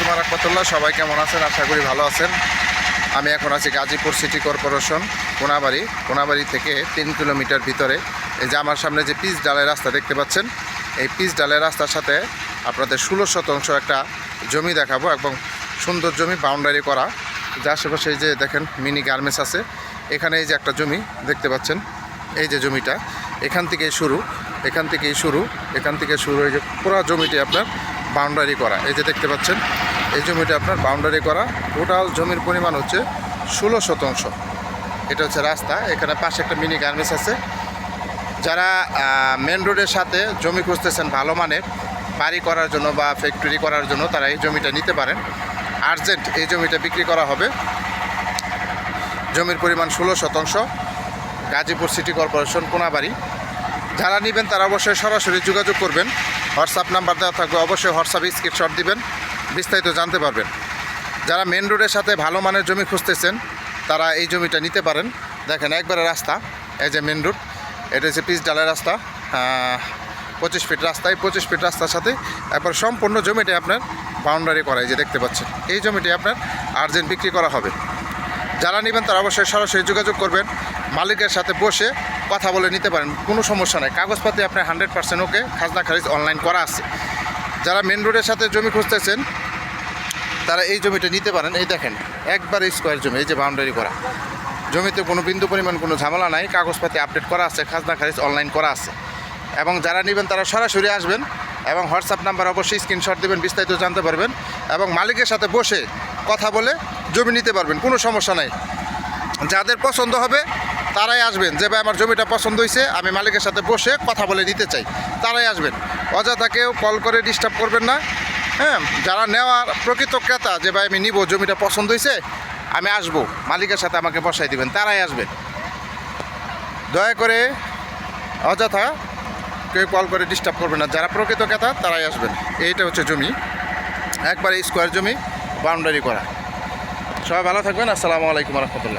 ওয়া রাহমাতুল্লাহ। সবাই কেমন আছেন? আশা করি ভালো আছেন। আমি এখন আছি গাজীপুর সিটি কর্পোরেশন কোনাবাড়ি থেকে 3 কিলোমিটার ভিতরে। এই যে আমার সামনে যে পিচ ডালের রাস্তা দেখতে পাচ্ছেন, এই পিচ ডালের রাস্তার সাথে আপনাদের 16 শতাংশ একটা জমি দেখাবো এবং সুন্দর জমি বাউন্ডারি করা। যে আশেপাশে এই যে দেখেন মিনি গার্মেন্টস আছে, এখানে এই যে একটা জমি দেখতে পাচ্ছেন, এই যে জমিটা এখান থেকেই শুরু এই যে পুরো জমিটি আপনার বাউন্ডারি করা। এই যে দেখতে পাচ্ছেন এই জমিটা আপনার বাউন্ডারি করা। টোটাল জমির পরিমাণ হচ্ছে 16 শতাংশ। এটা হচ্ছে রাস্তা, এখানে পাশে একটা মিনি গার্মেন্টস আছে। যারা মেন রোডের সাথে জমি খুঁজতেছেন ভালো মানের বাড়ি করার জন্য বা ফ্যাক্টরি করার জন্য, তারা এই জমিটা নিতে পারেন। আর্জেন্ট এই জমিটা বিক্রি করা হবে। জমির পরিমাণ 16 শতাংশ, গাজীপুর সিটি কর্পোরেশন কোনাবাড়ি। যারা নেবেন তারা অবশ্যই সরাসরি যোগাযোগ করবেন। হোয়াটসঅ্যাপ নাম্বার দেওয়া থাকবে, অবশ্যই হোয়াটসঅ্যাপে স্ক্রিনশট দিবেন, বিস্তারিত জানতে পারবেন। যারা মেন রোডের সাথে ভালো মানের জমি খুঁজতেছেন তারা এই জমিটা নিতে পারেন। দেখেন একবারে রাস্তা, এই যে মেন রোড, এটা হচ্ছে পিচ ডালের রাস্তা, 25 ফিট রাস্তা। এই 25 ফিট রাস্তার সাথে একবার সম্পূর্ণ জমিটি আপনার বাউন্ডারি করা। এই যে দেখতে পাচ্ছেন এই জমিটি আপনার আর্জেন্ট বিক্রি করা হবে। যারা নেবেন তারা অবশ্যই সরাসরি যোগাযোগ করবেন, মালিকের সাথে বসে কথা বলে নিতে পারেন, কোনো সমস্যা নেই। কাগজপাতি আপনার 100% ওকে, খাজনা খারিজ অনলাইন করা আছে। যারা মেন রোডের সাথে জমি খুঁজতেছেন তারা এই জমিটা নিতে পারেন। এই দেখেন একবার স্কোয়ার জমি, এই যে বাউন্ডারি করা জমিতে কোনো বিন্দু পরিমাণ কোনো ঝামেলা নাই, কাগজপাতি আপডেট করা আছে, খাজনা খারিজ অনলাইন করা আছে। এবং যারা নেবেন তারা সরাসরি আসবেন এবং হোয়াটসঅ্যাপ নাম্বার অবশ্যই স্ক্রিনশট দেবেন, বিস্তারিত জানতে পারবেন এবং মালিকের সাথে বসে কথা বলে জমি নিতে পারবেন, কোনো সমস্যা নাই। যাদের পছন্দ হবে তারাই আসবেন। যে ভাই আমার জমিটা পছন্দ হয়েছে, আমি মালিকের সাথে বসে কথা বলে নিতে চাই, তারাই আসবেন। অযথা কেউ কল করে ডিস্টার্ব করবেন না। হ্যাঁ, যারা নেওয়ার প্রকৃত ক্রেতা, যে ভাই আমি নিব, জমিটা পছন্দ হয়েছে, আমি আসবো, মালিকের সাথে আমাকে বসাই দিবেন, তারাই আসবেন। দয়া করে অযথা কেউ কল করে ডিস্টার্ব করবেন না। যারা প্রকৃত ক্রেতা তারাই আসবেন। এইটা হচ্ছে জমি, একবারে স্কোয়ার জমি, বাউন্ডারি করা। সবাই ভালো থাকবেন। আসসালামু আলাইকুম রহমতুল্লাহ।